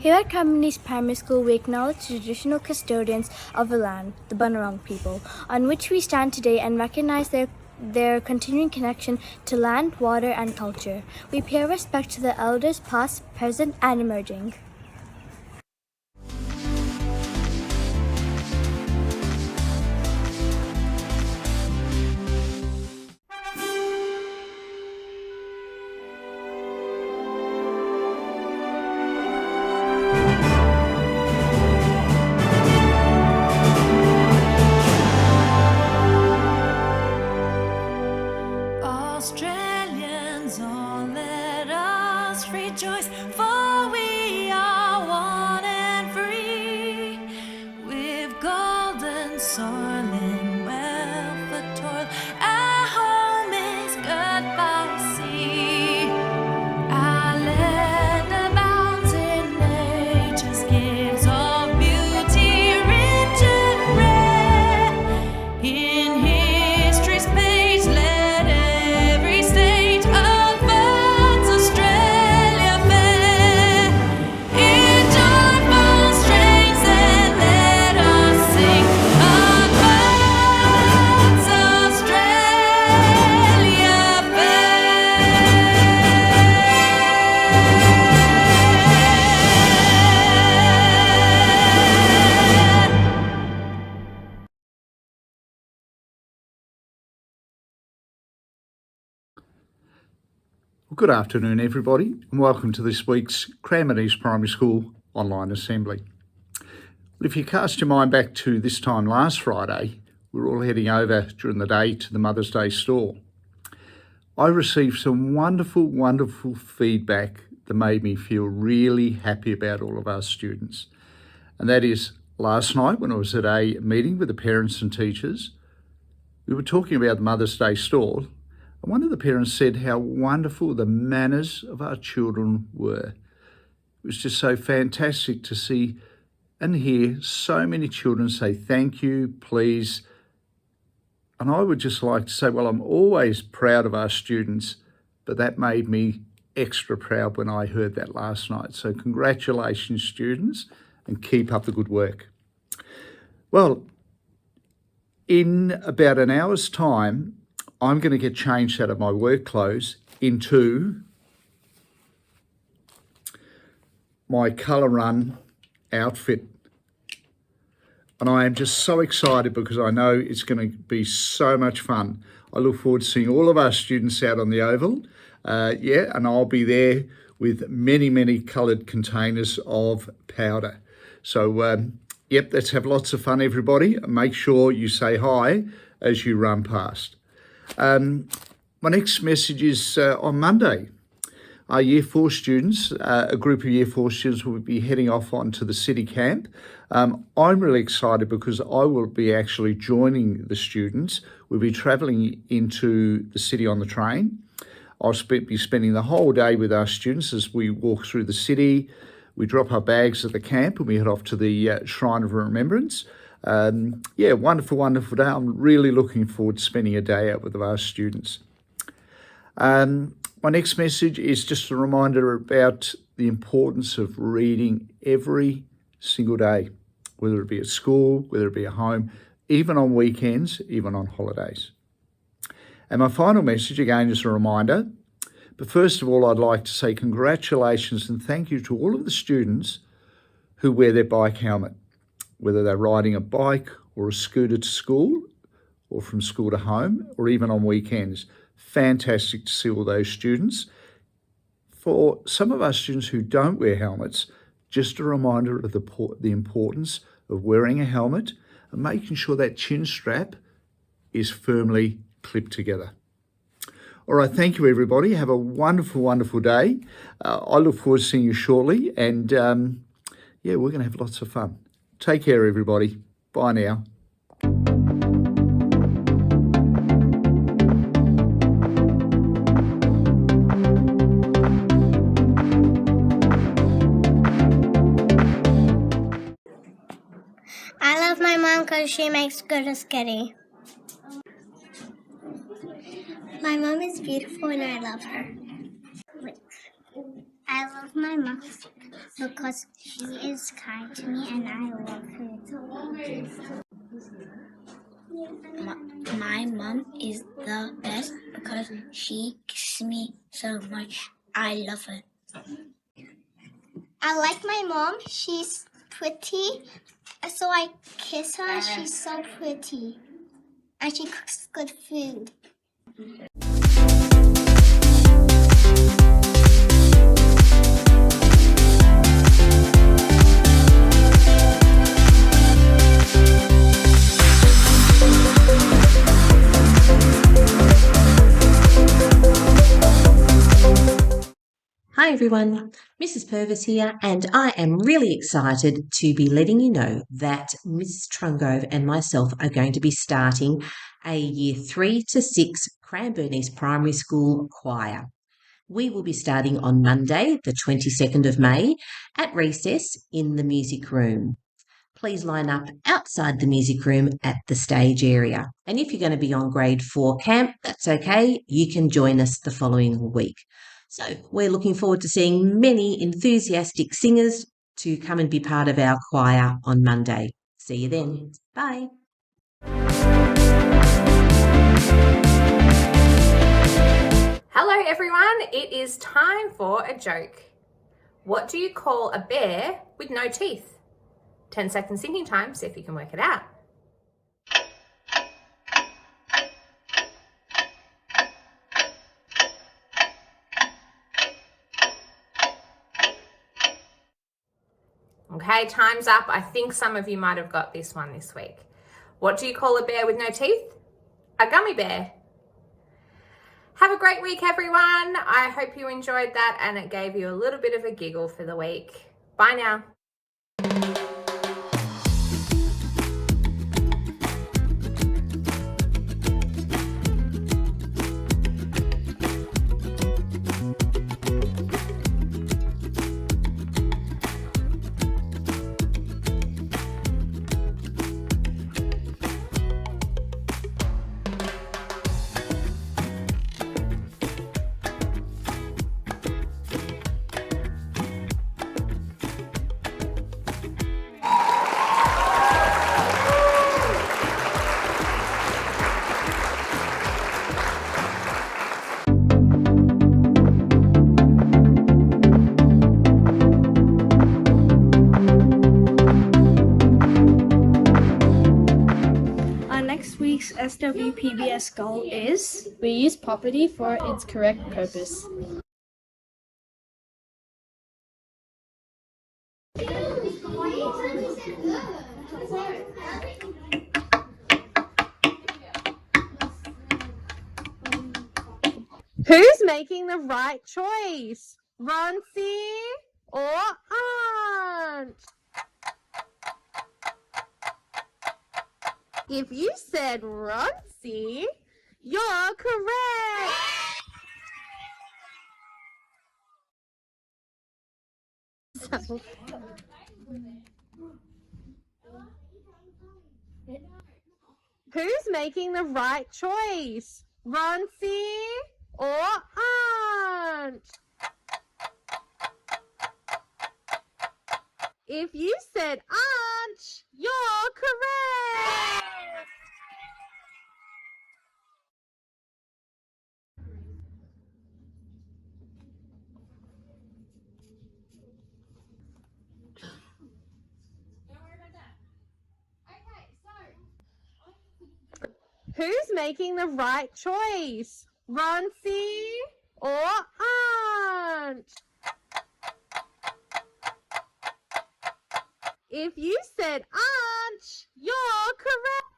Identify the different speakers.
Speaker 1: Here at Carmony's Primary School, we acknowledge the traditional custodians of the land, the Bunurong people, on which we stand today and recognize their continuing connection to land, water, and culture. We pay our respect to the elders past, present, and emerging.
Speaker 2: Australians, all let us rejoice, for we are one and free, with golden soil and wealth of toil. Our home is good by sea. Our land abounds in nature's gifts of beauty, rich and rare. In history's page, let every state of birds Australia fair. In joyful strains, then let us sing of birds Australia fair.
Speaker 3: Well, good afternoon, everybody, and welcome to this week's Cranbourne East Primary School online assembly. Well, if you cast your mind back to this time last Friday, we were all heading over during the day to the Mother's Day store. I received some wonderful feedback that made me feel really happy about all of our students. And that is, last night when I was at a meeting with the parents and teachers, we were talking about the Mother's Day store. And one of the parents said how wonderful the manners of our children were. It was just so fantastic to see and hear so many children say thank you, please. And I would just like to say, well, I'm always proud of our students, but that made me extra proud when I heard that last night. So congratulations, students, and keep up the good work. Well, in about an hour's time, I'm going to get changed out of my work clothes into my colour run outfit. And I am just so excited because I know it's going to be so much fun. I look forward to seeing all of our students out on the oval. And I'll be there with many coloured containers of powder. So, let's have lots of fun, everybody. Make sure you say hi as you run past. My next message is on Monday. Our Year 4 students, a group of Year 4 students will be heading off onto the city camp. I'm really excited because I will be actually joining the students. We'll be travelling into the city on the train. I'll be spending the whole day with our students as we walk through the city. We drop our bags at the camp and we head off to the Shrine of Remembrance. Wonderful day. I'm really looking forward to spending a day out with our students. My next message is just a reminder about the importance of reading every single day, whether it be at school, whether it be at home, even on weekends, even on holidays. And my final message, again, is a reminder. But first of all, I'd like to say congratulations and thank you to all of the students who wear their bike helmet, whether they're riding a bike or a scooter to school or from school to home or even on weekends. Fantastic to see all those students. For some of our students who don't wear helmets, just a reminder of the importance of wearing a helmet and making sure that chin strap is firmly clipped together. All right, thank you, everybody. Have a wonderful day. I look forward to seeing you shortly. And we're going to have lots of fun. Take care, everybody. Bye now.
Speaker 4: I love my mom because she makes good spaghetti. My mom is beautiful and I love her. I love my mom because she is kind to me and I love her. My mom is the best because she kisses me so much. I love her. I like my mom. She's pretty, so I kiss her. She's so pretty, and she cooks good food.
Speaker 5: Hi everyone, Mrs. Purvis here, and I am really excited to be letting you know that Mrs. Trungove and myself are going to be starting a Year 3 to 6 Cranbourne East Primary School choir. We will be starting on Monday, the 22nd of May, at recess in the music room. Please line up outside the music room at the stage area. And if you're going to be on grade 4 camp, that's okay. You can join us the following week. So we're looking forward to seeing many enthusiastic singers to come and be part of our choir on Monday. See you then. Bye.
Speaker 6: Hello everyone, it is time for a joke. What do you call a bear with no teeth? 10 seconds thinking time, see if you can work it out. Okay, time's up. I think some of you might have got this one this week. What do you call a bear with no teeth? A gummy bear. Have a great week, everyone. I hope you enjoyed that and it gave you a little bit of a giggle for the week. Bye now.
Speaker 1: Next week's SWPBS goal is
Speaker 7: We use property for its correct purpose.
Speaker 8: Who's making the right choice? Roncie or Aunt? If you said Roncie, you're correct. Who's making the right choice? Roncie or Aunt? If you said Aunt, you're correct. Who's making the right choice? Roncie or Aunt? If you said Aunt, you're correct.